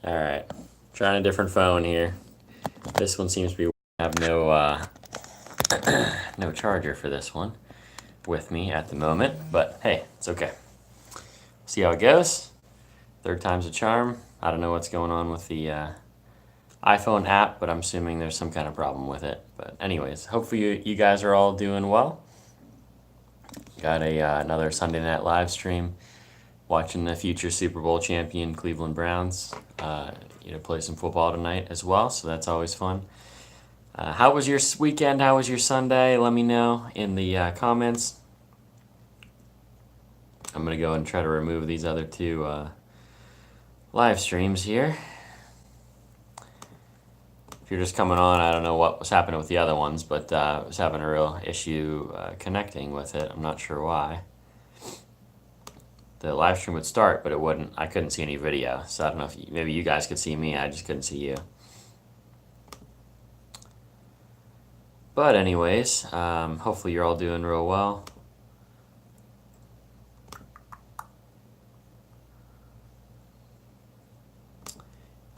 All right, trying a different phone here. This one seems to be have no charger for this one with me at the moment, but hey, it's okay. See how it goes. Third time's a charm. I don't know what's going on with the iPhone app, but I'm assuming there's some kind of problem with it. But anyways, hopefully you guys are all doing well. Got another Sunday night live stream watching the future Super Bowl champion Cleveland Browns play some football tonight as well, so that's always fun. How was your weekend? How was your Sunday? Let me know in the comments. I'm going to go and try to remove these other two live streams here. If you're just coming on, I don't know what was happening with the other ones, but I was having a real issue connecting with it. I'm not sure why. The live stream would start, but it wouldn't. I couldn't see any video, so I don't know if maybe you guys could see me. I just couldn't see you. But anyways, hopefully you're all doing real well.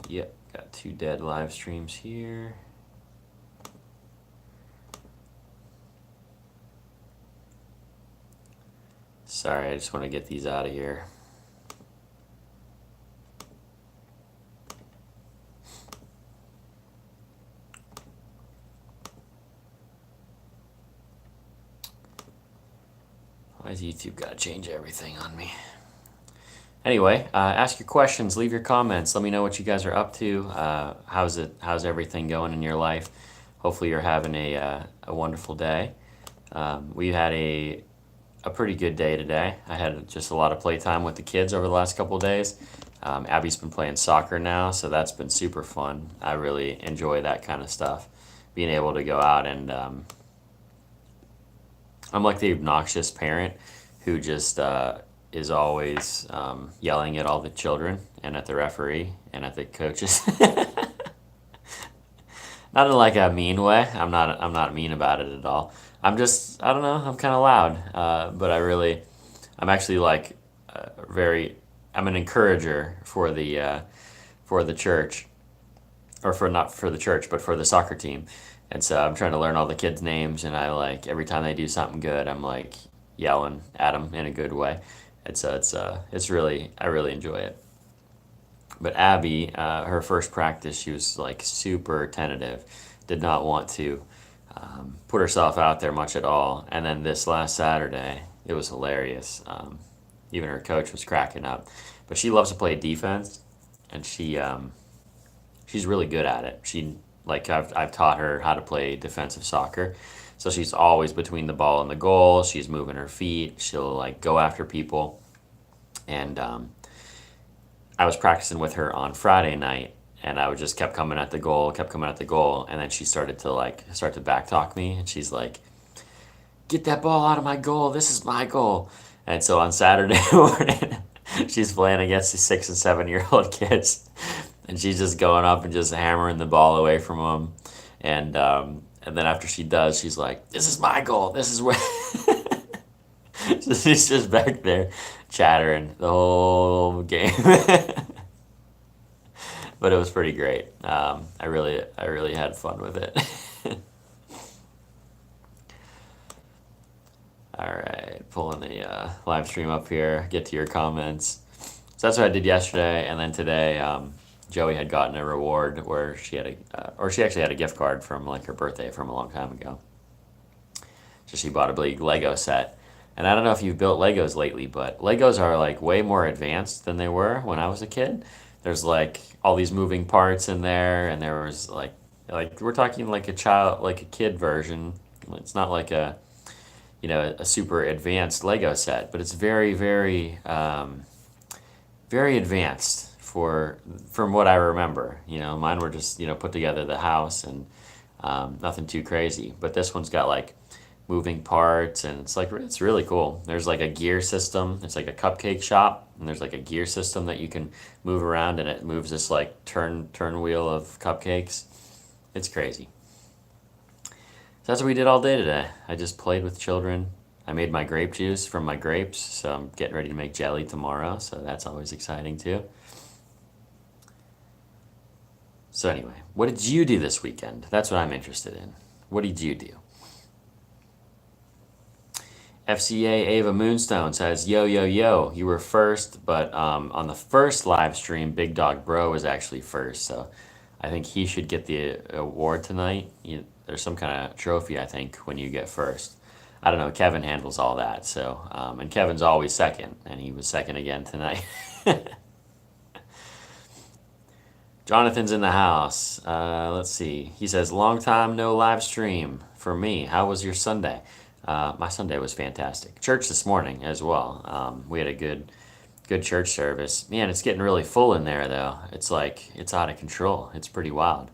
Yep, got 2 dead live streams here. Sorry, I just want to get these out of here. Why has YouTube got to change everything on me? Anyway, ask your questions, leave your comments. Let me know what you guys are up to. How's everything going in your life? Hopefully you're having a wonderful day. We had a pretty good day today. I had just a lot of playtime with the kids over the last couple of days. Abby's been playing soccer now, so that's been super fun. I really enjoy that kind of stuff. Being able to go out and I'm like the obnoxious parent who just is always yelling at all the children and at the referee and at the coaches. Not in like a mean way. I'm not mean about it at all. I don't know. I'm kind of loud, but I'm actually like I'm an encourager for the church, or for not for the church, but for the soccer team. And so I'm trying to learn all the kids' names, and I like every time they do something good, I'm like yelling at them in a good way. And so I really enjoy it. But Abby, her first practice, she was like super tentative, did not want to put herself out there much at all. And then this last Saturday, it was hilarious. Even her coach was cracking up. But she loves to play defense, and she's really good at it. I've taught her how to play defensive soccer. So she's always between the ball and the goal. She's moving her feet. She'll like go after people. And I was practicing with her on Friday night, and I would just kept coming at the goal, and then she started to back talk me, and she's like, "Get that ball out of my goal. This is my goal." And so on Saturday morning, she's playing against the 6 and 7 year old kids, and she's just going up and just hammering the ball away from them. And then after she does, she's like, "This is my goal. This is where." So she's just back there chattering the whole game. But it was pretty great. I really had fun with it. All right, pulling the live stream up here. Get to your comments. So that's what I did yesterday, and then today, Joey had gotten a reward where she actually had a gift card from like her birthday from a long time ago. So she bought a big Lego set. And I don't know if you've built Legos lately, but Legos are like way more advanced than they were when I was a kid. There's like all these moving parts in there, and there was like we're talking like a kid version. It's not like a super advanced Lego set, but it's very, very, very advanced from what I remember. Mine were just put together the house and nothing too crazy. But this one's got like moving parts, and it's really cool. There's like a gear system. It's like a cupcake shop, and there's like a gear system that you can move around, and it moves this like turn wheel of cupcakes. It's crazy. So that's what we did all day today. I just played with children. I made my grape juice from my grapes, so I'm getting ready to make jelly tomorrow, so that's always exciting too. So anyway, what did you do this weekend? That's what I'm interested in. What did you do? FCA Ava Moonstone says, yo, yo, yo, you were first, but on the first live stream, Big Dog Bro was actually first. So I think he should get the award tonight. There's some kind of trophy, I think, when you get first. I don't know. Kevin handles all that. So, and Kevin's always second, and he was second again tonight. Jonathan's in the house. Let's see. He says, long time no live stream for me. How was your Sunday? My Sunday was fantastic. Church this morning as well. We had a good church service. Man, it's getting really full in there though. It's like, it's out of control. It's pretty wild.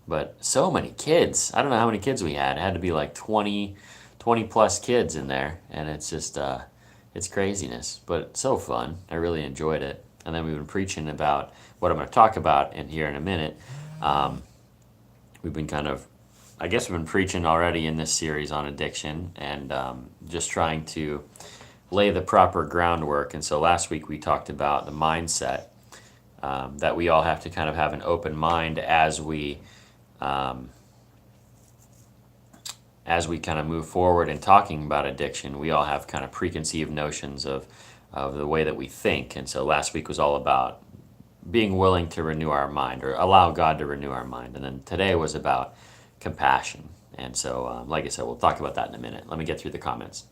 But so many kids. I don't know how many kids we had. It had to be like 20 plus kids in there. And it's just, it's craziness. But so fun. I really enjoyed it. And then we've been preaching about what I'm going to talk about in here in a minute. We've been I guess we've been preaching already in this series on addiction and just trying to lay the proper groundwork. And so last week we talked about the mindset, that we all have to kind of have an open mind as we kind of move forward in talking about addiction. We all have kind of preconceived notions of the way that we think. And so last week was all about being willing to renew our mind or allow God to renew our mind. And then today was about compassion. And so, like I said, we'll talk about that in a minute. Let me get through the comments.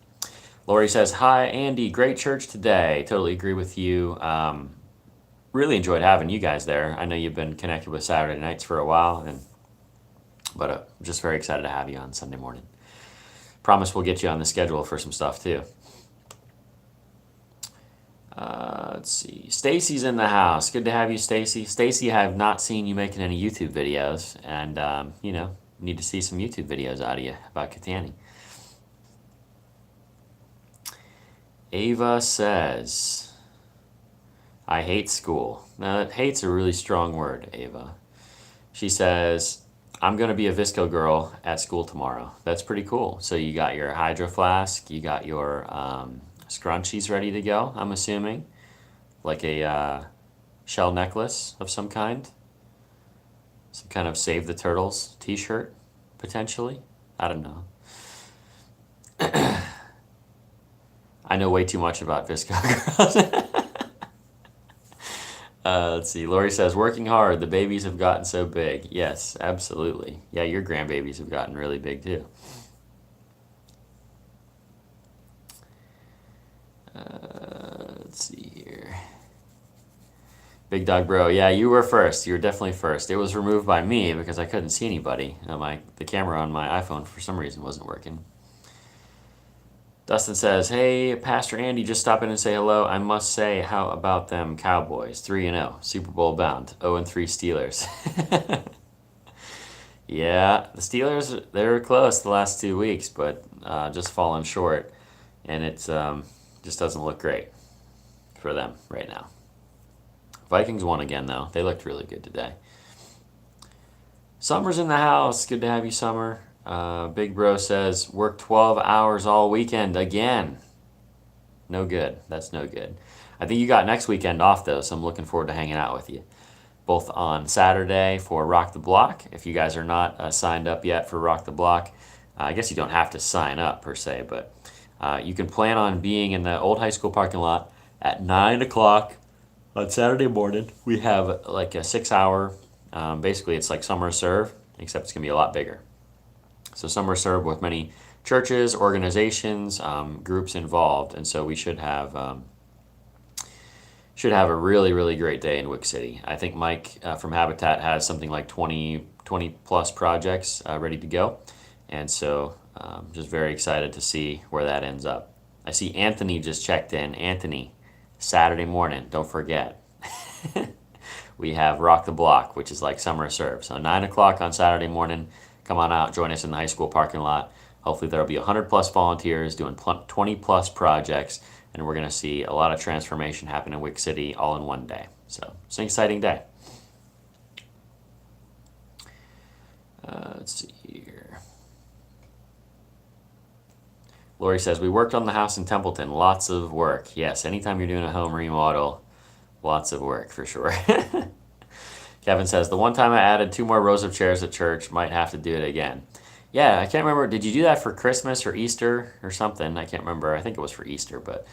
Lori says, hi, Andy, great church today. Totally agree with you. Really enjoyed having you guys there. I know you've been connected with Saturday nights for a while, but just very excited to have you on Sunday morning. Promise we'll get you on the schedule for some stuff too. Let's see. Stacy's in the house. Good to have you, Stacy. Stacy, I have not seen you making any YouTube videos, and need to see some YouTube videos out of you about Kittanning. Ava says, I hate school. Now, hate's a really strong word, Ava. She says, I'm going to be a Visco girl at school tomorrow. That's pretty cool. So you got your hydro flask, you got your scrunchies ready to go, I'm assuming. Like a shell necklace of some kind. Some kind of Save the Turtles t-shirt, potentially. I don't know. I know way too much about Visco girls. Let's see. Lori says, working hard. The babies have gotten so big. Yes, absolutely. Yeah, your grandbabies have gotten really big too. Let's see here. Big Dog Bro. Yeah, you were first. You were definitely first. It was removed by me because I couldn't see anybody. The camera on my iPhone for some reason wasn't working. Dustin says, hey, Pastor Andy, just stop in and say hello. I must say, how about them Cowboys? 3-0, Super Bowl bound, 0-3 Steelers. Yeah, the Steelers, they were close the last 2 weeks, but just falling short. And it's just doesn't look great for them right now. Vikings won again, though. They looked really good today. Summer's in the house. Good to have you, Summer. Big Bro says, work 12 hours all weekend again. No good. That's no good. I think you got next weekend off, though, so I'm looking forward to hanging out with you. Both on Saturday for Rock the Block. If you guys are not signed up yet for Rock the Block, I guess you don't have to sign up, per se, but you can plan on being in the old high school parking lot at 9 o'clock on Saturday morning. We have like a 6-hour, basically it's like Summer Serve, except it's going to be a lot bigger. So Summer Serve with many churches, organizations, groups involved, and so we should have a really, really great day in Wick City. I think Mike from Habitat has something like 20 plus projects ready to go, and so just very excited to see where that ends up. I see Anthony just checked in. Anthony, Saturday morning, don't forget. We have Rock the Block, which is like Summer Serve. So 9 o'clock on Saturday morning, come on out, join us in the high school parking lot. Hopefully there'll be 100 plus volunteers doing 20 plus projects, and we're going to see a lot of transformation happen in Wick City all in one day. So it's an exciting day. Let's see here. Lori says, we worked on the house in Templeton. Lots of work. Yes, anytime you're doing a home remodel, lots of work for sure. Kevin says, the one time I added 2 more rows of chairs at church, might have to do it again. Yeah, I can't remember. Did you do that for Christmas or Easter or something? I can't remember. I think it was for Easter, but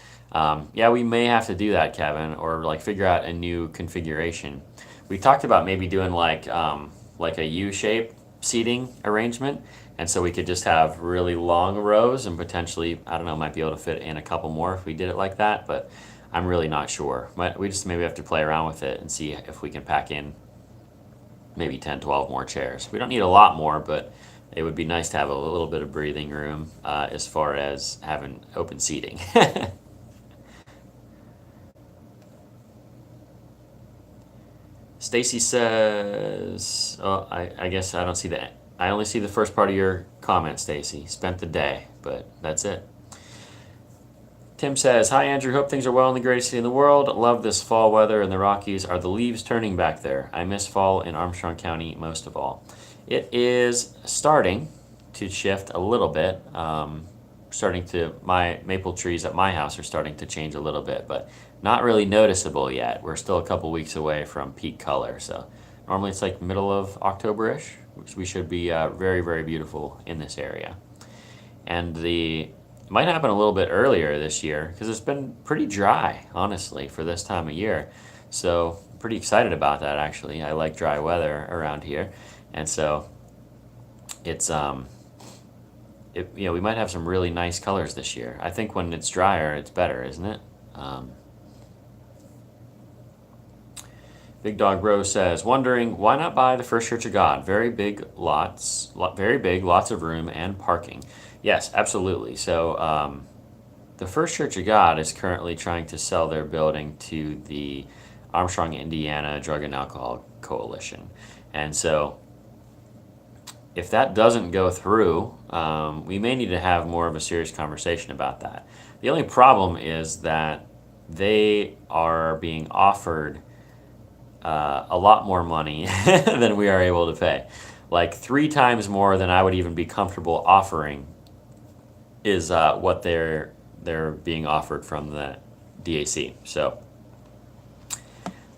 yeah, we may have to do that, Kevin, or like figure out a new configuration. We talked about maybe doing like a U-shape seating arrangement, and so we could just have really long rows and potentially, I don't know, might be able to fit in a couple more if we did it like that, but I'm really not sure. We just maybe have to play around with it and see if we can pack in maybe 10, 12 more chairs. We don't need a lot more, but it would be nice to have a little bit of breathing room as far as having open seating. Stacy says, oh, I guess I don't see that. I only see the first part of your comment, Stacy. Spent the day, but that's it. Tim says, hi, Andrew. Hope things are well in the greatest city in the world. Love this fall weather in the Rockies. Are the leaves turning back there? I miss fall in Armstrong County most of all. It is starting to shift a little bit. My maple trees at my house are starting to change a little bit, but not really noticeable yet. We're still a couple weeks away from peak color, so normally it's like middle of October-ish, which we should be very, very beautiful in this area. And it might happen a little bit earlier this year because it's been pretty dry, honestly, for this time of year. So I'm pretty excited about that, actually. I like dry weather around here, and so it's we might have some really nice colors this year. I think when it's drier, it's better, isn't it? Big Dog Rose says, wondering why not buy the First Church of God? Very big, lots of room and parking. Yes, absolutely. So the First Church of God is currently trying to sell their building to the Armstrong, Indiana Drug and Alcohol Coalition, and so if that doesn't go through, we may need to have more of a serious conversation about that. The only problem is that they are being offered a lot more money than we are able to pay. Like 3 times more than I would even be comfortable offering is what they're being offered from the DAC. So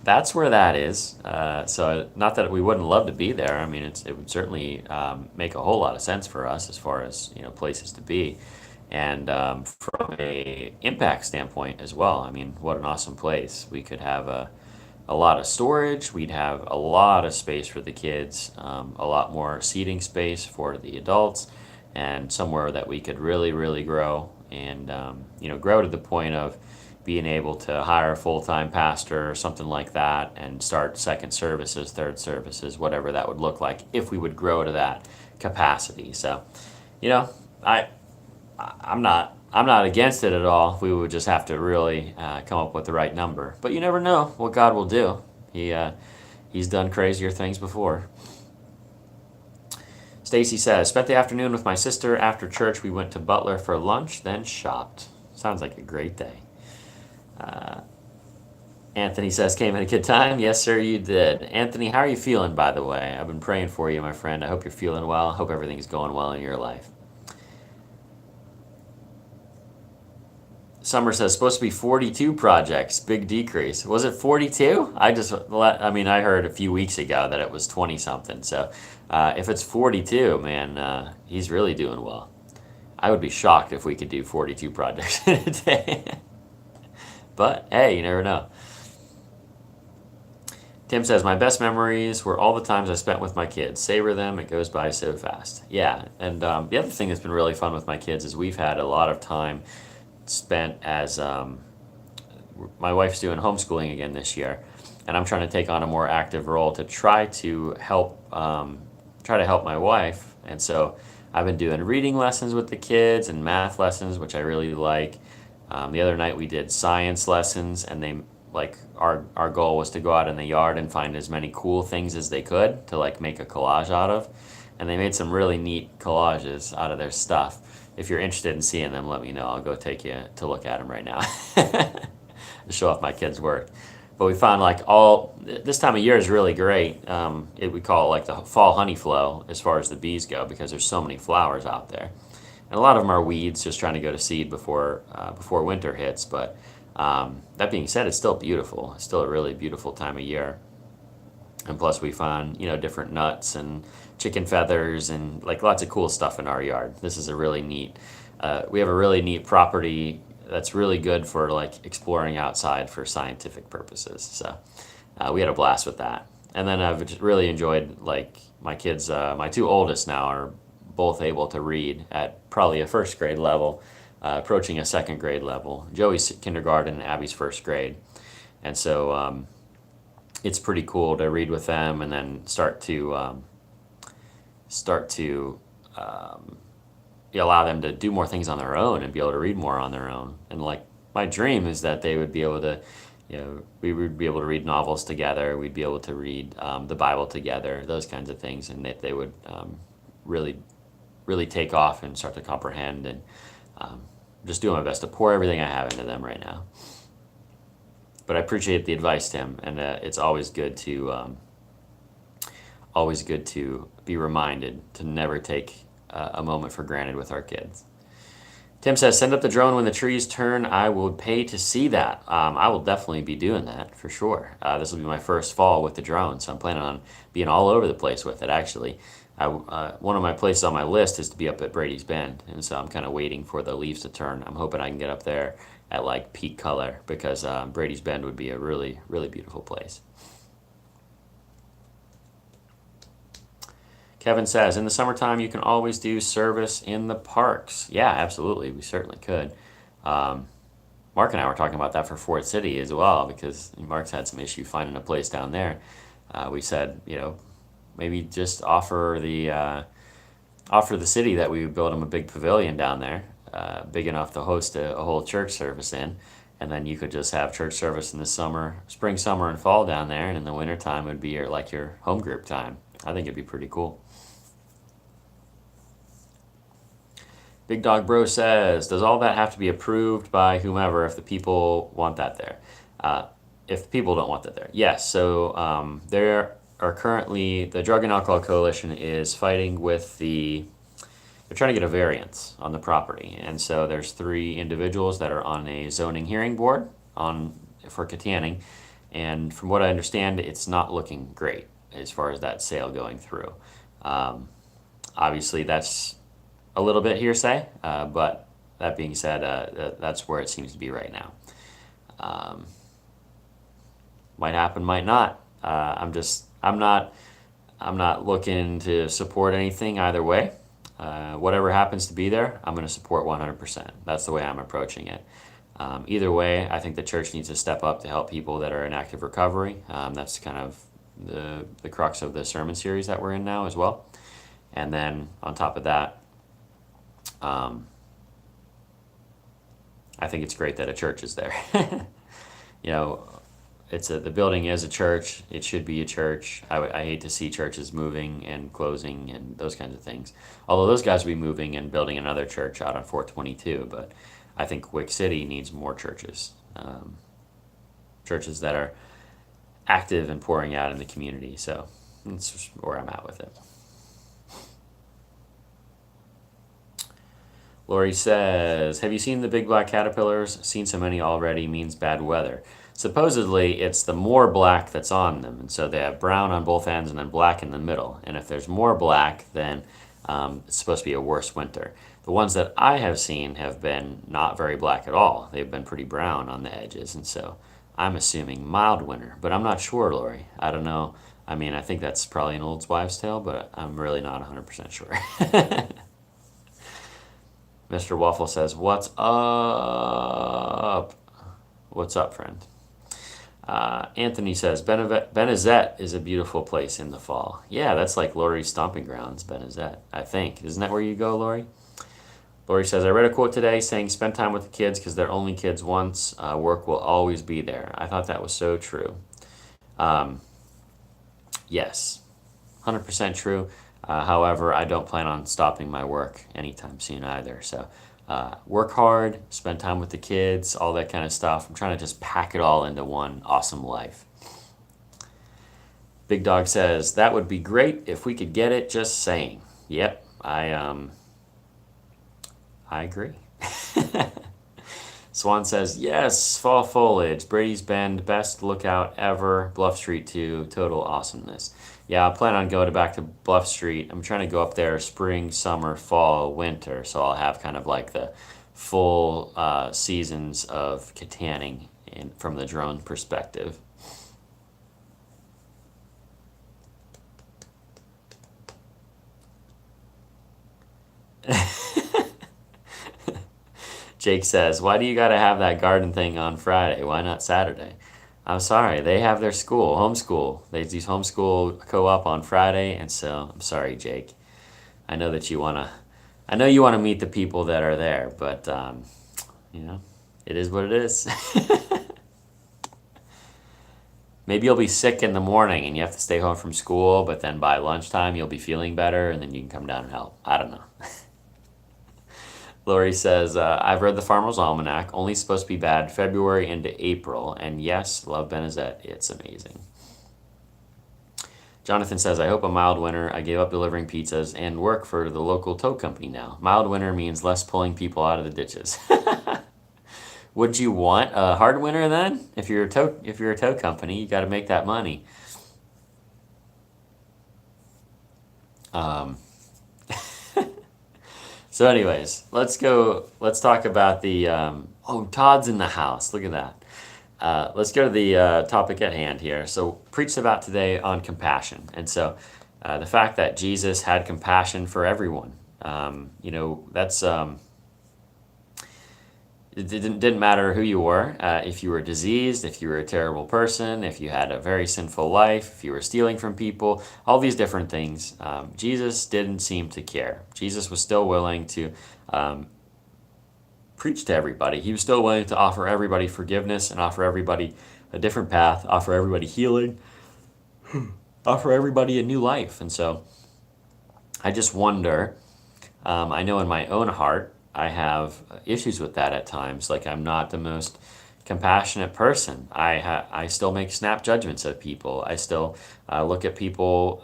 that's where that is. So not that we wouldn't love to be there. I mean, it would certainly make a whole lot of sense for us as far as places to be, and from a impact standpoint as well. I mean, what an awesome place. We could have a lot of storage. We'd have a lot of space for the kids, a lot more seating space for the adults, and somewhere that we could really, really grow and grow to the point of being able to hire a full-time pastor or something like that and start second services, third services, whatever that would look like if we would grow to that capacity. So, I'm not against it at all. We would just have to really come up with the right number. But you never know what God will do. He's done crazier things before. Stacy says, spent the afternoon with my sister. After church, we went to Butler for lunch, then shopped. Sounds like a great day. Anthony says, came at a good time. Yes, sir, you did. Anthony, how are you feeling, by the way? I've been praying for you, my friend. I hope you're feeling well. I hope everything's going well in your life. Summer says, supposed to be 42 projects. Big decrease. Was it 42? I heard a few weeks ago that it was 20-something. So if it's 42, man, he's really doing well. I would be shocked if we could do 42 projects in a day. But, hey, you never know. Tim says, my best memories were all the times I spent with my kids. Savor them. It goes by so fast. Yeah, and the other thing that's been really fun with my kids is we've had a lot of time spent as my wife's doing homeschooling again this year, and I'm trying to take on a more active role to try to help my wife. And so I've been doing reading lessons with the kids and math lessons, which I really like. The other night we did science lessons, and our goal was to go out in the yard and find as many cool things as they could to make a collage out of, and they made some really neat collages out of their stuff. If you're interested in seeing them, let me know. I'll go take you to look at them right now to show off my kids' work. But we found this time of year is really great. We call it the fall honey flow as far as the bees go, because there's so many flowers out there. And a lot of them are weeds, just trying to go to seed before winter hits. But that being said, it's still beautiful. It's still a really beautiful time of year. And plus we find, different nuts and chicken feathers and like lots of cool stuff in our yard. This is a really neat, we have a really neat property that's really good for like exploring outside for scientific purposes. So we had a blast with that. And then I've just really enjoyed like my kids, my two oldest now are both able to read at probably a first grade level, approaching a second grade level. Joey's kindergarten, Abby's first grade. And so it's pretty cool to read with them and then start to allow them to do more things on their own and be able to read more on their own. And like my dream is that they would be able to, we would be able to read novels together. We'd be able to read the Bible together, those kinds of things, and that they would really, really take off and start to comprehend. And just doing my best to pour everything I have into them right now. But I appreciate the advice, Tim, and it's always good to be reminded to never take a moment for granted with our kids. Tim says, send up the drone when the trees turn. I will pay to see that. I will definitely be doing that for sure. This will be my first fall with the drone, so I'm planning on being all over the place with it, actually. One of my places on my list is to be up at Brady's Bend, and so I'm kind of waiting for the leaves to turn. I'm hoping I can get up there at like peak color because Brady's Bend would be a really, really beautiful place. Kevin says, in the summertime, you can always do service in the parks. Yeah, absolutely. We certainly could. Mark and I were talking about that for Fort City as well because Mark's had some issue finding a place down there. We said, maybe just offer the city that we would build them a big pavilion down there, big enough to host a whole church service in. And then you could just have church service in the summer, spring, summer, and fall down there. And in the wintertime, it would be your home group time. I think it'd be pretty cool. Big Dog Bro says, does all that have to be approved by whomever if the people want that there? If people don't want that there. Yes, so there are currently, the Drug and Alcohol Coalition is fighting with they're trying to get a variance on the property. And so there's 3 individuals that are on a zoning hearing board for Kittanning. And from what I understand, it's not looking great as far as that sale going through. Obviously, that's a little bit hearsay, but that being said, that's where it seems to be right now. Might happen, might not. I'm not looking to support anything either way. Whatever happens to be there, I'm going to support 100%. That's the way I'm approaching it. Either way, I think the church needs to step up to help people that are in active recovery. That's kind of the crux of the sermon series that we're in now as well. And then on top of that, I think it's great that a church is there. The building is a church. It should be a church. I hate to see churches moving and closing and those kinds of things. Although those guys will be moving and building another church out on 422, but I think Wick City needs more churches. Churches that are active and pouring out in the community. So that's just where I'm at with it. Lori says, have you seen the big black caterpillars? Seen so many already means bad weather. Supposedly, it's the more black that's on them. And so they have brown on both ends and then black in the middle. And if there's more black, then it's supposed to be a worse winter. The ones that I have seen have been not very black at all. They've been pretty brown on the edges. And so I'm assuming mild winter. But I'm not sure, Lori. I don't know. I mean, I think that's probably an old wives' tale, but I'm really not 100% sure. Mr. Waffle says, what's up? What's up, friend? Anthony says, Benezet is a beautiful place in the fall. Yeah, that's like Lori's stomping grounds, Benezet, I think. Isn't that where you go, Lori? Lori says, I read a quote today saying, spend time with the kids because they're only kids once. Work will always be there. I thought that was so true. Yes, 100% true. However, I don't plan on stopping my work anytime soon either. So work hard, spend time with the kids, all that kind of stuff. I'm trying to just pack it all into one awesome life. Big Dog says, that would be great if we could get it, just saying. Yep, I agree. Swan says, yes, fall foliage, Brady's Bend, best lookout ever, Bluff Street too, total awesomeness. Yeah, I plan on going back to Bluff Street. I'm trying to go up there spring, summer, fall, winter, so I'll have kind of like the full seasons of Kittanning from the drone perspective. Jake says, why do you got to have that garden thing on Friday? Why not Saturday? I'm sorry, they have their school, homeschool. They do homeschool co-op on Friday, and so I'm sorry, Jake. I know that I know you want to meet the people that are there, but you know, it is what it is. Maybe you'll be sick in the morning and you have to stay home from school, but then by lunchtime you'll be feeling better, and then you can come down and help. I don't know. Lori says, I've read the Farmer's Almanac, only supposed to be bad February into April, and yes, love Benazet, it's amazing. Jonathan says, I hope a mild winter. I gave up delivering pizzas and work for the local tow company now. Mild winter means less pulling people out of the ditches. Would you want a hard winter then? If you're a tow company, you got to make that money. So anyways, let's talk about the, oh, Todd's in the house. Look at that. Let's go to the topic at hand here. So preached about today on compassion. And so the fact that Jesus had compassion for everyone, that's, it didn't matter who you were, if you were diseased, if you were a terrible person, if you had a very sinful life, if you were stealing from people, all these different things. Jesus didn't seem to care. Jesus was still willing to preach to everybody. He was still willing to offer everybody forgiveness and offer everybody a different path, offer everybody healing, offer everybody a new life. And so I just wonder, I know in my own heart, I have issues with that at times. Like, I'm not the most compassionate person. I still make snap judgments of people. I still look at people,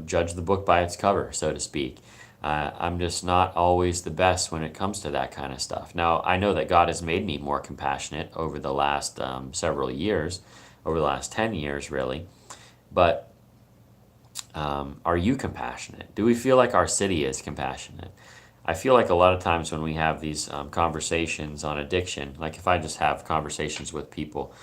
judge the book by its cover, so to speak. I'm just not always the best when it comes to that kind of stuff. Now, I know that God has made me more compassionate over the last several years, over the last 10 years, really. But are you compassionate? Do we feel like our city is compassionate? I feel like a lot of times when we have these conversations on addiction, like if I just have conversations with people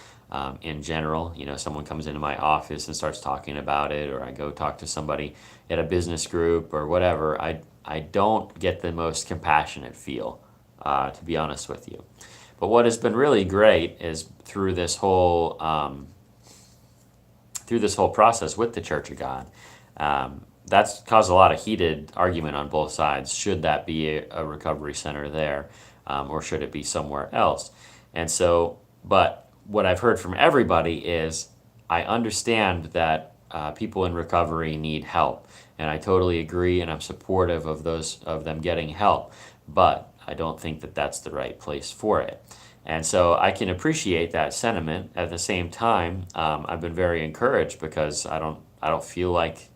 in general, someone comes into my office and starts talking about it, or I go talk to somebody at a business group or whatever, I don't get the most compassionate feel, to be honest with you. But what has been really great is through this whole process with the Church of God, that's caused a lot of heated argument on both sides. Should that be a recovery center there, or should it be somewhere else? And so, but what I've heard from everybody is, I understand that people in recovery need help, and I totally agree, and I'm supportive of them getting help, but I don't think that that's the right place for it. And so I can appreciate that sentiment. At the same time, I've been very encouraged because I don't feel like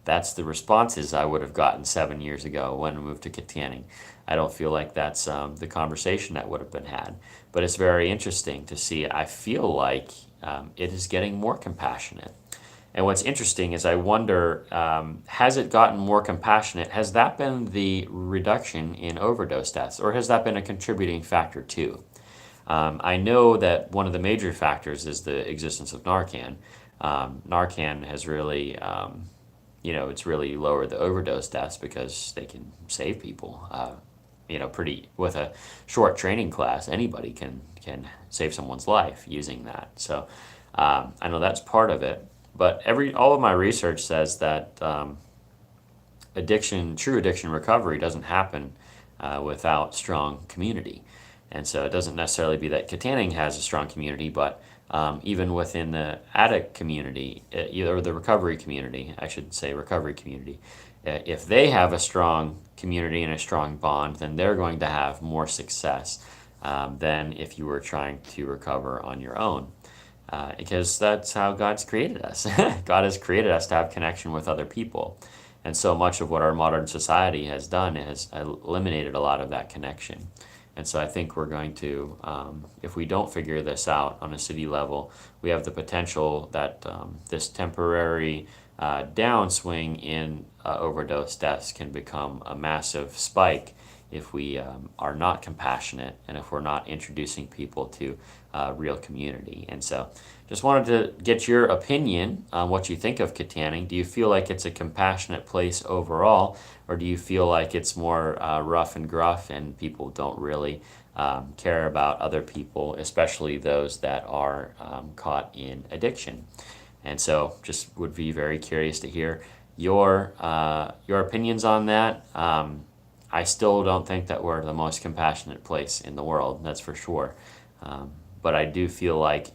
that's the responses I would have gotten 7 years ago when I moved to Kittanning. I don't feel like that's the conversation that would have been had. But it's very interesting to see. I feel like it is getting more compassionate. And what's interesting is I wonder, has it gotten more compassionate? Has that been the reduction in overdose deaths, or has that been a contributing factor too? I know that one of the major factors is the existence of Narcan. Narcan has really... it's really lowered the overdose deaths because they can save people. Pretty with a short training class, anybody can save someone's life using that. So I know that's part of it. But all of my research says that true addiction recovery doesn't happen without strong community. And so it doesn't necessarily be that Kittanning has a strong community, but even within the addict community, or the recovery community, I should say recovery community, if they have a strong community and a strong bond, then they're going to have more success than if you were trying to recover on your own. Because that's how God's created us. God has created us to have connection with other people. And so much of what our modern society has done has eliminated a lot of that connection. And so I think we're going to, if we don't figure this out on a city level, we have the potential that this temporary downswing in overdose deaths can become a massive spike if we are not compassionate and if we're not introducing people to real community. And so just wanted to get your opinion on what you think of Kittanning. Do you feel like it's a compassionate place overall, or do you feel like it's more rough and gruff and people don't really care about other people, especially those that are caught in addiction? And so just would be very curious to hear your opinions on that. I still don't think that we're the most compassionate place in the world, that's for sure. But I do feel like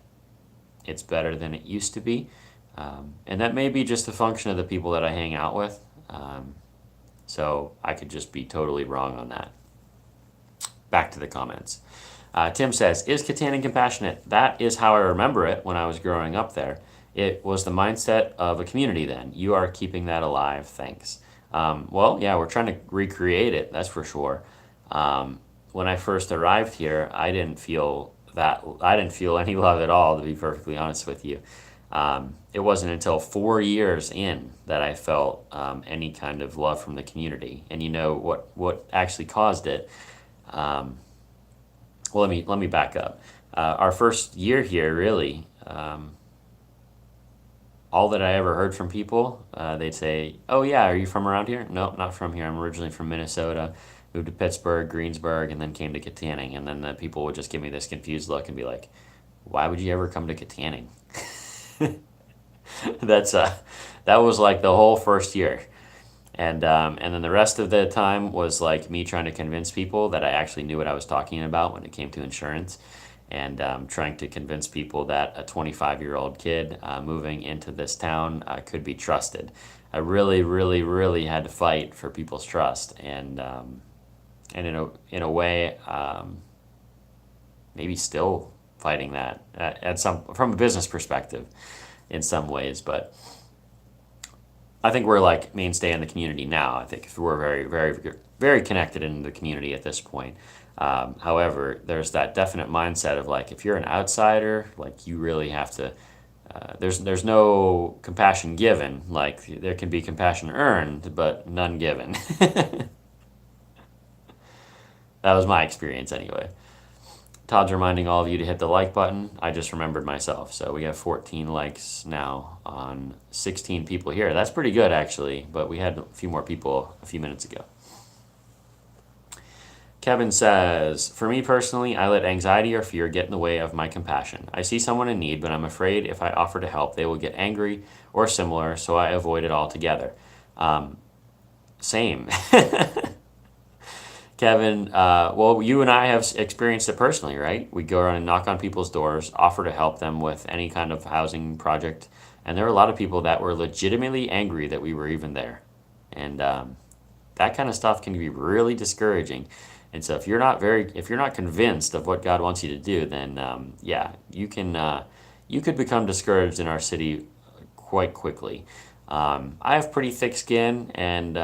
it's better than it used to be. And that may be just a function of the people that I hang out with. So I could just be totally wrong on that. Back to the comments. Tim says, is Kittanning compassionate? That is how I remember it when I was growing up there. It was the mindset of a community then. You are keeping that alive, thanks. Well, yeah, we're trying to recreate it, that's for sure. When I first arrived here, I didn't feel any love at all, to be perfectly honest with you. It wasn't until 4 years in that I felt any kind of love from the community. And you know what actually caused it? Well, let me back up. Our first year here, really, all that I ever heard from people, they'd say, "Oh yeah, are you from around here?" Nope, not from here. I'm originally from Minnesota. Moved to Pittsburgh, Greensburg, and then came to Kittanning. And then the people would just give me this confused look and be like, "Why would you ever come to Kittanning?" That was like the whole first year. And then the rest of the time was like me trying to convince people that I actually knew what I was talking about when it came to insurance, and trying to convince people that a 25-year-old kid moving into this town could be trusted. I really, really, really had to fight for people's trust, and in a way, maybe still fighting that from a business perspective in some ways, but I think we're like mainstay in the community now. I think we're very, very, very connected in the community at this point. However, there's that definite mindset of like, if you're an outsider, like you really have to, there's no compassion given. Like there can be compassion earned, but none given. That was my experience anyway. Todd's reminding all of you to hit the like button. I just remembered myself. So we have 14 likes now on 16 people here. That's pretty good actually, but we had a few more people a few minutes ago. Kevin says, for me personally, I let anxiety or fear get in the way of my compassion. I see someone in need, but I'm afraid if I offer to help, they will get angry or similar, so I avoid it altogether. Same. Kevin, well, you and I have experienced it personally, right? We go around and knock on people's doors, offer to help them with any kind of housing project, and there were a lot of people that were legitimately angry that we were even there. And that kind of stuff can be really discouraging. And so if you're not convinced of what God wants you to do, then yeah, you could become discouraged in our city quite quickly. I have pretty thick skin, and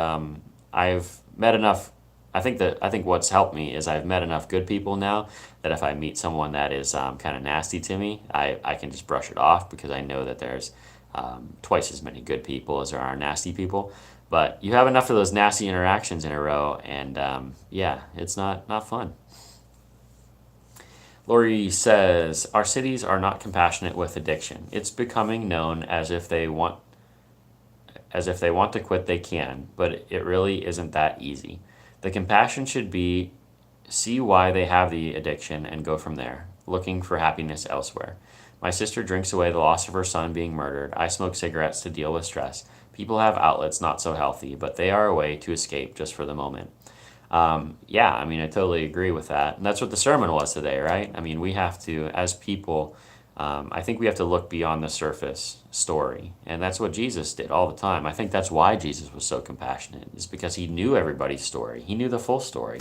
I've met enough. I think what's helped me is I've met enough good people now that if I meet someone that is kind of nasty to me, I can just brush it off because I know that there's twice as many good people as there are nasty people. But you have enough of those nasty interactions in a row, and yeah, it's not fun. Lori says, our cities are not compassionate with addiction. It's becoming known as if they want to quit, they can, but it really isn't that easy. The compassion should be see why they have the addiction and go from there, looking for happiness elsewhere. My sister drinks away the loss of her son being murdered. I smoke cigarettes to deal with stress. People have outlets not so healthy, but they are a way to escape just for the moment. Yeah, I mean, I totally agree with that. And that's what the sermon was today, right? I mean, we have to, as people, I think we have to look beyond the surface story. And that's what Jesus did all the time. I think that's why Jesus was so compassionate, is because he knew everybody's story. He knew the full story.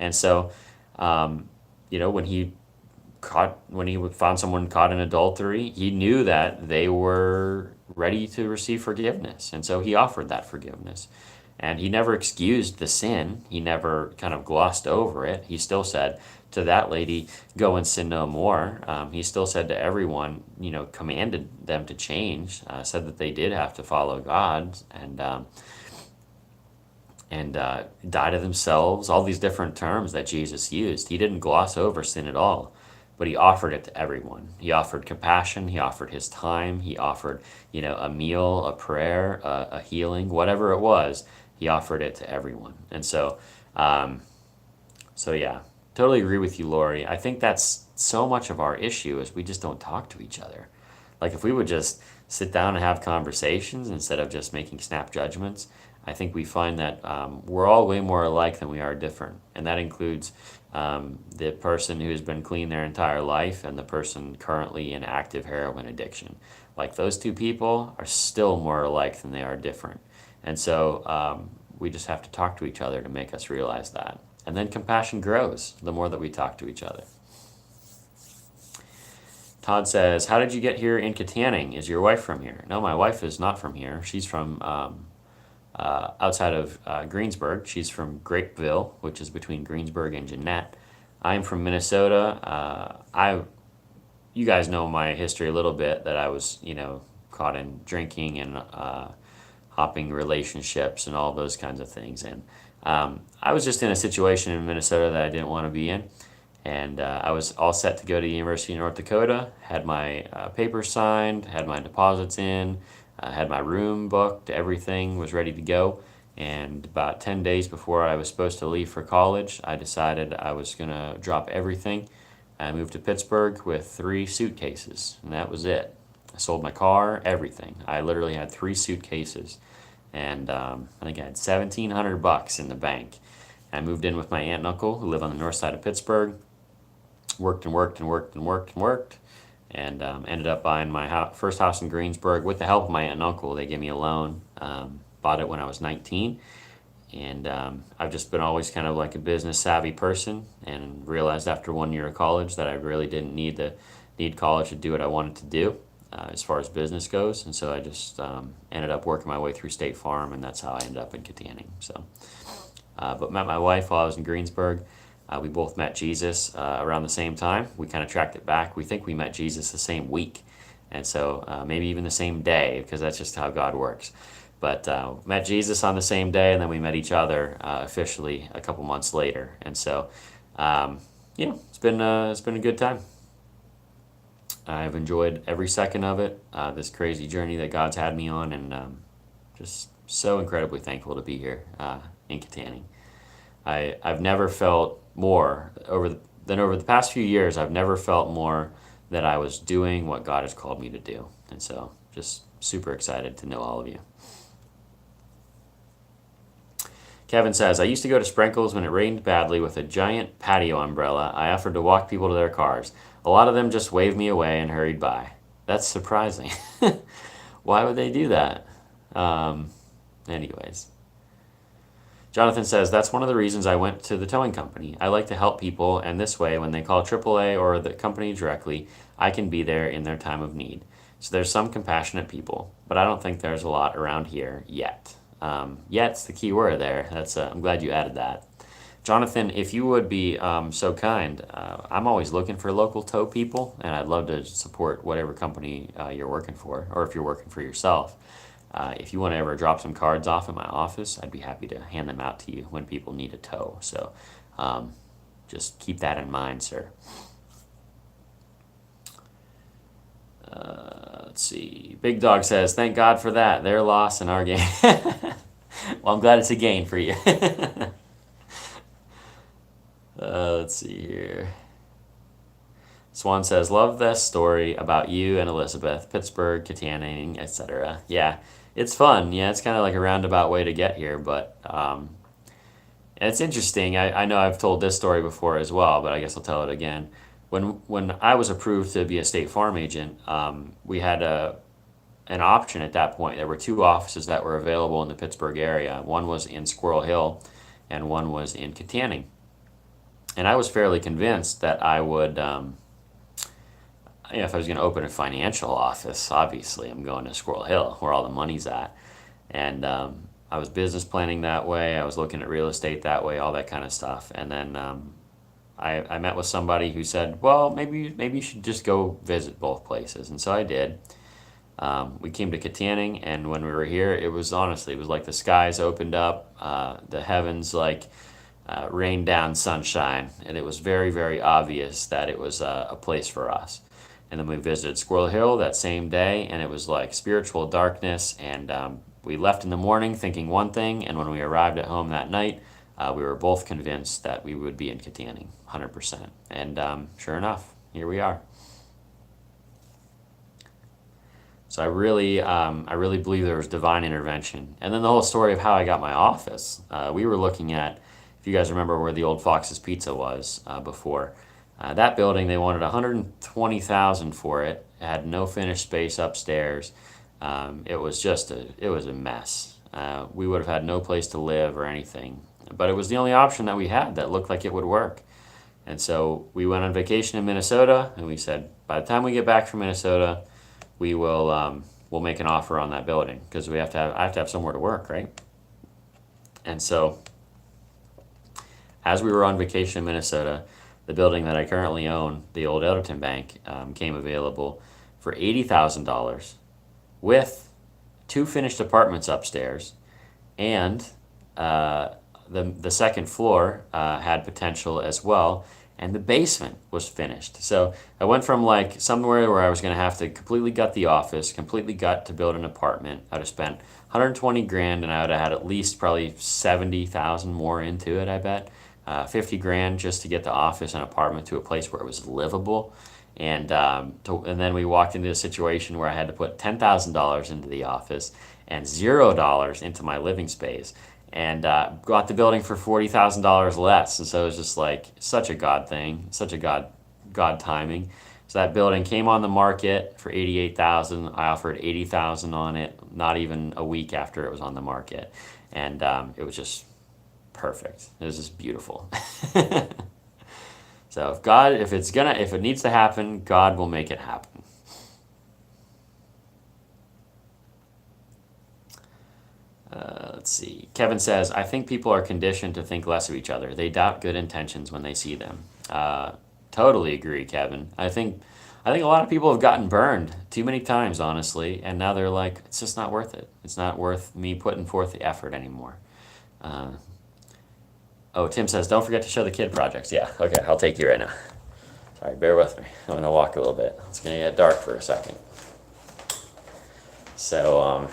And so, when he found someone caught in adultery, he knew that they were ready to receive forgiveness. And so he offered that forgiveness. And he never excused the sin. He never kind of glossed over it. He still said to that lady, go and sin no more. He still said to everyone, commanded them to change, said that they did have to follow God and die to themselves, all these different terms that Jesus used. He didn't gloss over sin at all, but he offered it to everyone. He offered compassion, he offered his time, he offered, a meal, a prayer, a healing, whatever it was, he offered it to everyone. And so yeah, totally agree with you, Lori. I think that's so much of our issue is we just don't talk to each other. Like if we would just sit down and have conversations instead of just making snap judgments, I think we find that we're all way more alike than we are different. And that includes the person who's been clean their entire life and the person currently in active heroin addiction. Like those two people are still more alike than they are different. And so we just have to talk to each other to make us realize that. And then compassion grows the more that we talk to each other. Todd says, how did you get here in Kittanning? Is your wife from here? No, my wife is not from here. She's from outside of Greensburg. She's from Grapeville, which is between Greensburg and Jeanette. I'm from Minnesota. You guys know my history a little bit, that I was, caught in drinking and hopping relationships and all those kinds of things. And I was just in a situation in Minnesota that I didn't want to be in. And I was all set to go to the University of North Dakota, had my papers signed, had my deposits in, had my room booked, everything was ready to go. And about 10 days before I was supposed to leave for college, I decided I was going to drop everything. I moved to Pittsburgh with 3 suitcases, and that was it. I sold my car, everything. I literally had 3 suitcases, and I think I had $1,700 in the bank. I moved in with my aunt and uncle who live on the north side of Pittsburgh. Worked and worked and worked and worked and worked, and ended up buying my first house in Greensburg with the help of my aunt and uncle. They gave me a loan. Bought it when I was 19, and I've just been always kind of like a business savvy person, and realized after 1 year of college that I really didn't need college to do what I wanted to do as far as business goes, and so I just ended up working my way through State Farm, and that's how I ended up in Kittanning. So, but met my wife while I was in Greensburg. We both met Jesus around the same time. We kind of tracked it back. We think we met Jesus the same week, and so maybe even the same day, because that's just how God works. But met Jesus on the same day, and then we met each other officially a couple months later. And so, it's been a good time. I've enjoyed every second of it. This crazy journey that God's had me on, and just so incredibly thankful to be here in Kittanning. I've never felt more over the past few years. I've never felt more that I was doing what God has called me to do, and so just super excited to know all of you. Kevin says, I used to go to Sprinkles when it rained badly with a giant patio umbrella. I offered to walk people to their cars. A lot of them just waved me away and hurried by. That's surprising. Why would they do that? Anyways. Jonathan says, that's one of the reasons I went to the towing company. I like to help people, and this way, when they call AAA or the company directly, I can be there in their time of need. So there's some compassionate people, but I don't think there's a lot around here yet. Yet's the key word there. I'm glad you added that. Jonathan, if you would be so kind, I'm always looking for local tow people, and I'd love to support whatever company you're working for, or if you're working for yourself. If you want to ever drop some cards off in my office, I'd be happy to hand them out to you when people need a tow. So just keep that in mind, sir. Let's see. Big Dog says, thank God for that. Their loss and our gain. Well, I'm glad it's a gain for you. Let's see here. Swan says, love this story about you and Elizabeth, Pittsburgh, Kittanning, etc. Yeah, it's fun. Yeah, it's kind of like a roundabout way to get here, but it's interesting. I know I've told this story before as well, but I guess I'll tell it again. When I was approved to be a State Farm agent, we had an option at that point. There were 2 offices that were available in the Pittsburgh area. One was in Squirrel Hill, and one was in Kittanning. And I was fairly convinced that I would, if I was going to open a financial office, obviously I'm going to Squirrel Hill, where all the money's at. And I was business planning that way. I was looking at real estate that way, all that kind of stuff. And then I met with somebody who said, well, maybe you should just go visit both places. And so I did. We came to Kittanning, and when we were here, it was like the skies opened up, the heavens rained down sunshine, and it was very, very obvious that it was a place for us. And then we visited Squirrel Hill that same day, and it was like spiritual darkness. And we left in the morning thinking one thing, and when we arrived at home that night, we were both convinced that we would be in Kittanning, 100%. And sure enough, here we are. So I really believe there was divine intervention. And then the whole story of how I got my office. We were looking at, if you guys remember where the old Fox's Pizza was before, that building, they wanted $120,000 for it. It had no finished space upstairs. It was a mess. We would have had no place to live or anything. But it was the only option that we had that looked like it would work. And so we went on vacation in Minnesota, and we said, by the time we get back from Minnesota, we'll make an offer on that building, because I have to have somewhere to work, right? And so as we were on vacation in Minnesota, the building that I currently own, the old Elderton Bank, came available for $80,000 with 2 finished apartments upstairs, and the second floor had potential as well, and the basement was finished. So I went from like somewhere where I was going to have to completely gut the office, completely gut to build an apartment. I'd have spent 120 grand, and I would have had at least probably 70,000 more into it, I bet. 50 grand just to get the office and apartment to a place where it was livable. And then we walked into a situation where I had to put $10,000 into the office and $0 into my living space, and got the building for $40,000 less. And so it was just like such a God thing, such a God timing. So that building came on the market for $88,000. I offered $80,000 on it, not even a week after it was on the market, and it was just perfect. It was just beautiful. So if it needs to happen, God will make it happen. Let's see. Kevin says, I think people are conditioned to think less of each other. They doubt good intentions when they see them. Totally agree, Kevin. I think a lot of people have gotten burned too many times, honestly, and now they're like, it's just not worth it. It's not worth me putting forth the effort anymore. Tim says, don't forget to show the kid projects. Yeah, okay, I'll take you right now. Sorry, bear with me. I'm going to walk a little bit. It's going to get dark for a second. So,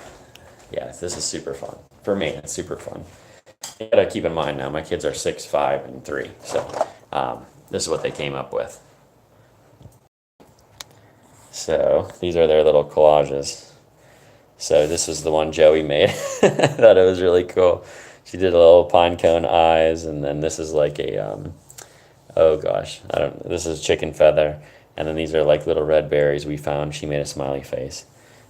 yeah, this is super fun. For me, it's super fun. You gotta keep in mind now, my kids are 6, 5, and 3. So, this is what they came up with. So, these are their little collages. So, this is the one Joey made. I thought it was really cool. She did a little pine cone eyes, and then this is like a, this is chicken feather. And then these are like little red berries we found. She made a smiley face.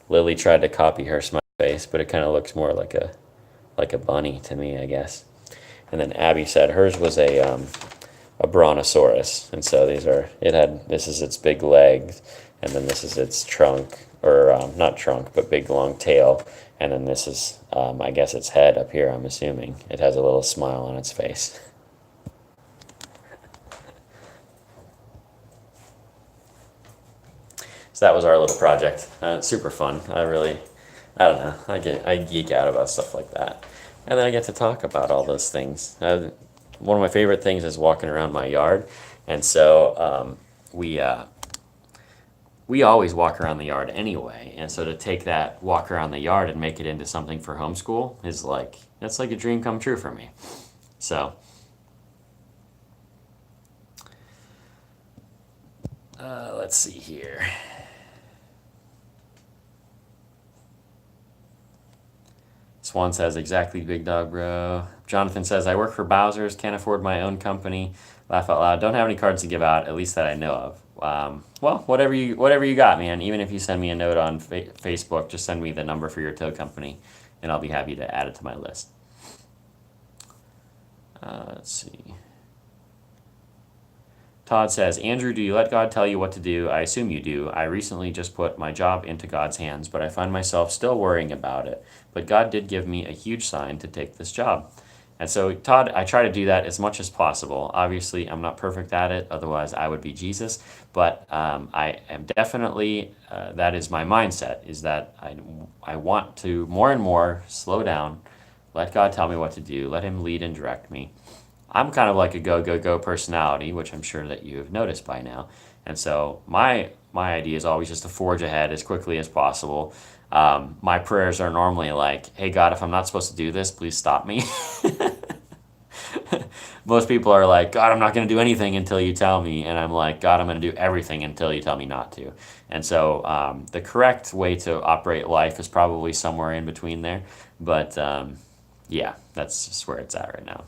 Lily tried to copy her smiley face, but it kind of looks more like a bunny to me, I guess. And then Abby said hers was a brontosaurus, and so this is its big legs, and then this is its trunk, or not trunk, but big long tail, and then this is I guess its head up here. I'm assuming it has a little smile on its face. So that was our little project. It's super fun. I don't know. I geek out about stuff like that, and then I get to talk about all those things. One of my favorite things is walking around my yard, and so we always walk around the yard anyway. And so to take that walk around the yard and make it into something for homeschool that's like a dream come true for me. So let's see here. Swan says, exactly, big dog bro. Jonathan says, I work for Bowser's, can't afford my own company. Laugh out loud. Don't have any cards to give out, at least that I know of. Well, whatever you got, man. Even if you send me a note on Facebook, just send me the number for your tow company, and I'll be happy to add it to my list. Let's see. Todd says, Andrew, do you let God tell you what to do? I assume you do. I recently just put my job into God's hands, but I find myself still worrying about it. But God did give me a huge sign to take this job. And so, Todd, I try to do that as much as possible. Obviously, I'm not perfect at it, otherwise, I would be Jesus. But I am definitely, that is my mindset, is that I want to more and more slow down, let God tell me what to do, let Him lead and direct me. I'm kind of like a go, go, go personality, which I'm sure that you have noticed by now. And so my idea is always just to forge ahead as quickly as possible. My prayers are normally like, hey, God, if I'm not supposed to do this, please stop me. Most people are like, God, I'm not going to do anything until you tell me. And I'm like, God, I'm going to do everything until you tell me not to. And so the correct way to operate life is probably somewhere in between there. But yeah, that's just where it's at right now.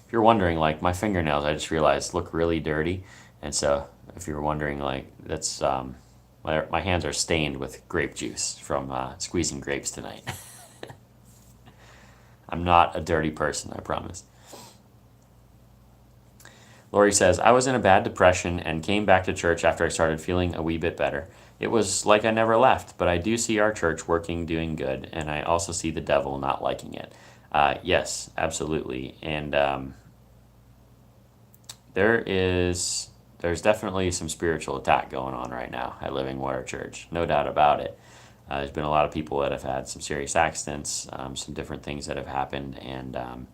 If you're wondering, like, my fingernails, I just realized look really dirty. And so if you're wondering, like, that's my hands are stained with grape juice from squeezing grapes tonight. I'm not a dirty person, I promise. Lori says, I was in a bad depression and came back to church after I started feeling a wee bit better. It was like I never left, but I do see our church working, doing good, and I also see the devil not liking it. Yes, absolutely. And there's definitely some spiritual attack going on right now at Living Water Church, no doubt about it. There's been a lot of people that have had some serious accidents, some different things that have happened, and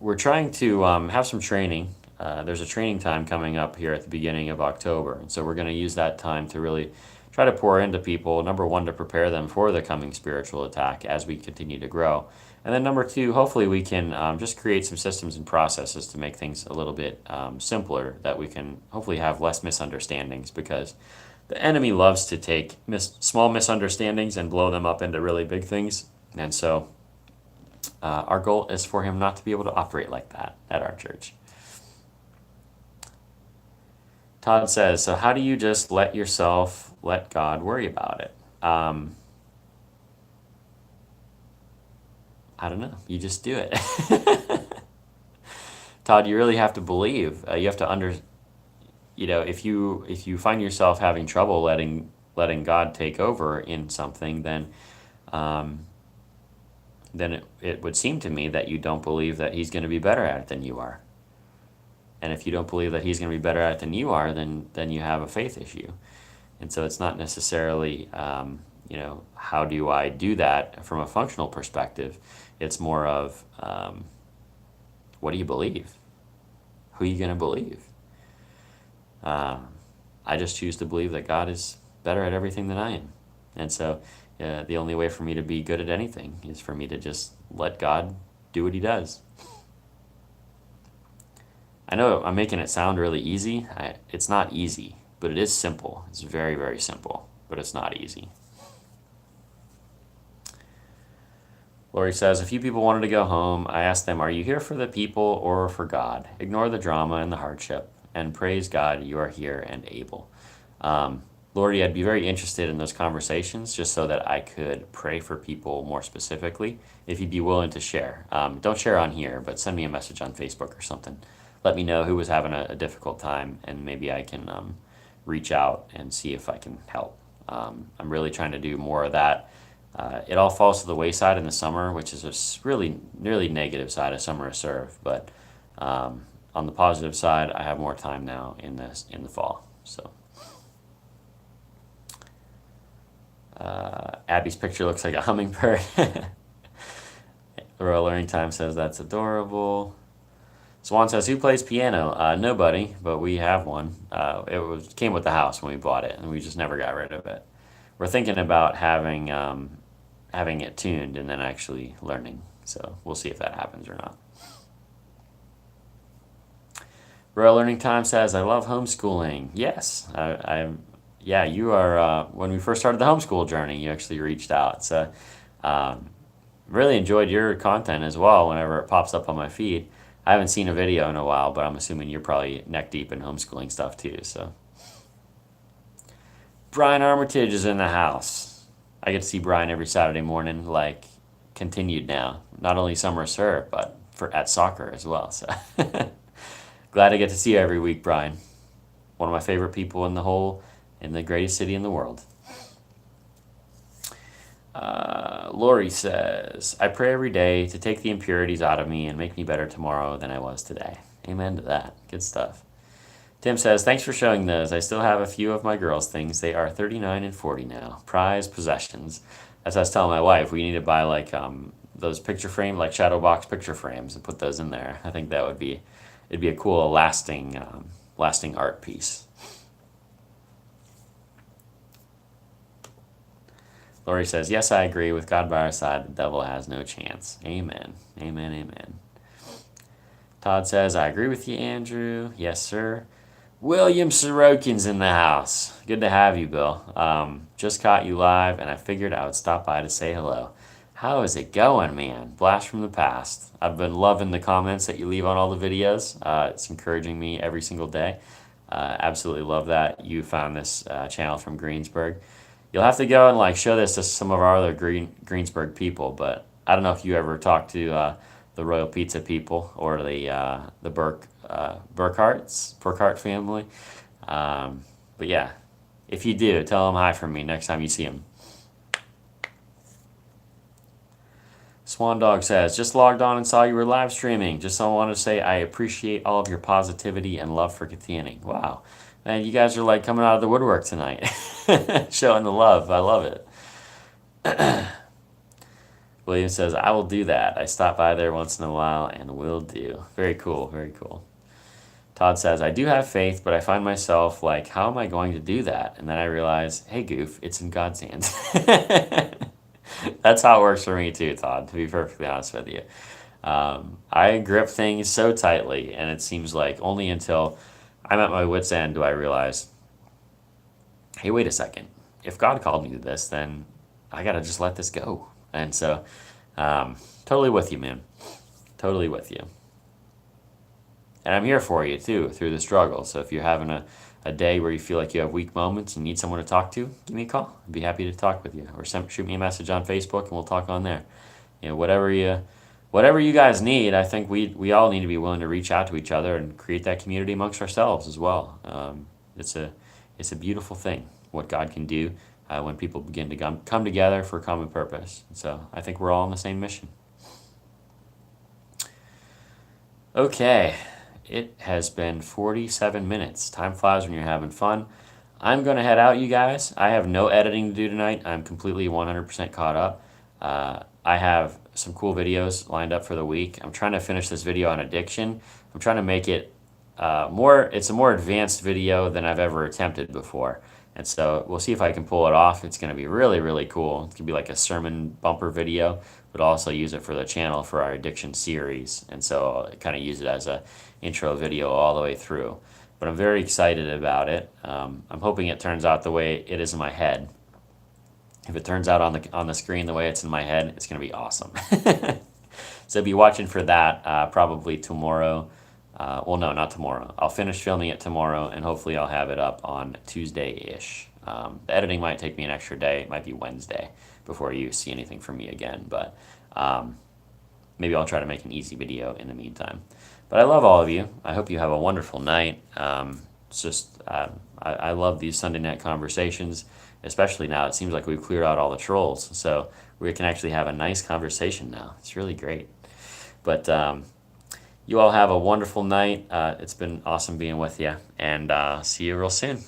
we're trying to have some training. There's a training time coming up here at the beginning of October, and so we're going to use that time to really try to pour into people, number one, to prepare them for the coming spiritual attack as we continue to grow. And then number two, hopefully we can just create some systems and processes to make things a little bit simpler, that we can hopefully have less misunderstandings, because the enemy loves to take small misunderstandings and blow them up into really big things. And so our goal is for him not to be able to operate like that at our church. Todd says, so how do you just let God worry about it? I don't know. You just do it. Todd, you really have to believe. You have to if you find yourself having trouble letting God take over in something, then it would seem to me that you don't believe that He's going to be better at it than you are. And if you don't believe that He's going to be better at it than you are, then you have a faith issue. And so it's not necessarily, how do I do that from a functional perspective? It's more of, what do you believe? Who are you going to believe? I just choose to believe that God is better at everything than I am. And so the only way for me to be good at anything is for me to just let God do what He does. I know I'm making it sound really easy. It's not easy, but it is simple. It's very, very simple, but it's not easy. Lori says, a few people wanted to go home. I asked them, are you here for the people or for God? Ignore the drama and the hardship, and praise God you are here and able. Lori, I'd be very interested in those conversations just so that I could pray for people more specifically, if you'd be willing to share. Don't share on here, but send me a message on Facebook or something. Let me know who was having a difficult time, and maybe I can reach out and see if I can help. I'm really trying to do more of that. It all falls to the wayside in the summer, which is a really negative side of Summer of Serve. But on the positive side, I have more time now in the fall. So Abby's picture looks like a hummingbird. Royal Learning Time says that's adorable. Swan says, who plays piano? Nobody, but we have one. It came with the house when we bought it, and we just never got rid of it. We're thinking about having it tuned and then actually learning. So we'll see if that happens or not. Royal Learning Time says, I love homeschooling. Yes, yeah, you are, when we first started the homeschool journey, you actually reached out. So really enjoyed your content as well whenever it pops up on my feed. I haven't seen a video in a while, but I'm assuming you're probably neck deep in homeschooling stuff too. So Brian Armitage is in the house. I get to see Brian every Saturday morning, like continued now. Not only Summer Serve, but at soccer as well. So Glad I get to see you every week, Brian. One of my favorite people in the greatest city in the world. Lori says, I pray every day to take the impurities out of me and make me better tomorrow than I was today. Amen to that. Good stuff. Tim says, thanks for showing those. I still have a few of my girls' things. They are 39 and 40 now. Prized possessions. As I was telling my wife, we need to buy like those picture frame, like shadow box picture frames, and put those in there. I think that it'd be a cool, lasting art piece. Lori says, yes, I agree. With God by our side, the devil has no chance. Amen. Amen, amen. Todd says, I agree with you, Andrew. Yes, sir. William Sorokin's in the house. Good to have you, Bill. Just caught you live, and I figured I would stop by to say hello. How is it going, man? Blast from the past. I've been loving the comments that you leave on all the videos. It's encouraging me every single day. Absolutely love that you found this channel from Greensburg. You'll have to go and like show this to some of our other Greensburg people, but I don't know if you ever talked to the Royal Pizza people or the Burkhart family. But yeah, if you do, tell them hi from me next time you see them. Swan Dog says, just logged on and saw you were live streaming. Just wanted to say I appreciate all of your positivity and love for Kittanning. Wow. Man, you guys are like coming out of the woodwork tonight. Showing the love. I love it. William says, I will do that. I stop by there once in a while and will do. Very cool. Very cool. Todd says, I do have faith, but I find myself like, how am I going to do that? And then I realize, hey, goof, it's in God's hands. That's how it works for me too, Todd, to be perfectly honest with you. I grip things so tightly, and it seems like only until I'm at my wit's end do I realize, hey, wait a second. If God called me to this, then I got to just let this go. And so, totally with you, man. Totally with you. And I'm here for you, too, through the struggle. So if you're having a day where you feel like you have weak moments and need someone to talk to, give me a call. I'd be happy to talk with you. Or shoot me a message on Facebook, and we'll talk on there. You know, whatever you guys need, I think we all need to be willing to reach out to each other and create that community amongst ourselves as well. It's a beautiful thing, what God can do when people begin to come together for a common purpose. So I think we're all on the same mission. Okay, it has been 47 minutes. Time flies when you're having fun. I'm going to head out, you guys. I have no editing to do tonight. I'm completely 100% caught up. I have some cool videos lined up for the week. I'm trying to finish this video on addiction. I'm trying to make it it's a more advanced video than I've ever attempted before. And so we'll see if I can pull it off. It's going to be really, really cool. It's going to be like a sermon bumper video, but also use it for the channel for our addiction series. And so I'll kind of use it as a intro video all the way through. But I'm very excited about it. I'm hoping it turns out the way it is in my head. If it turns out on the screen the way it's in my head, it's going to be awesome. So be watching for that probably tomorrow. Well, no, not tomorrow. I'll finish filming it tomorrow, and hopefully I'll have it up on Tuesday-ish. The editing might take me an extra day. It might be Wednesday before you see anything from me again. But maybe I'll try to make an easy video in the meantime. But I love all of you. I hope you have a wonderful night. It's just, I love these Sunday night conversations, especially now. It seems like we've cleared out all the trolls. So we can actually have a nice conversation now. It's really great. But you all have a wonderful night. It's been awesome being with you. And see you real soon.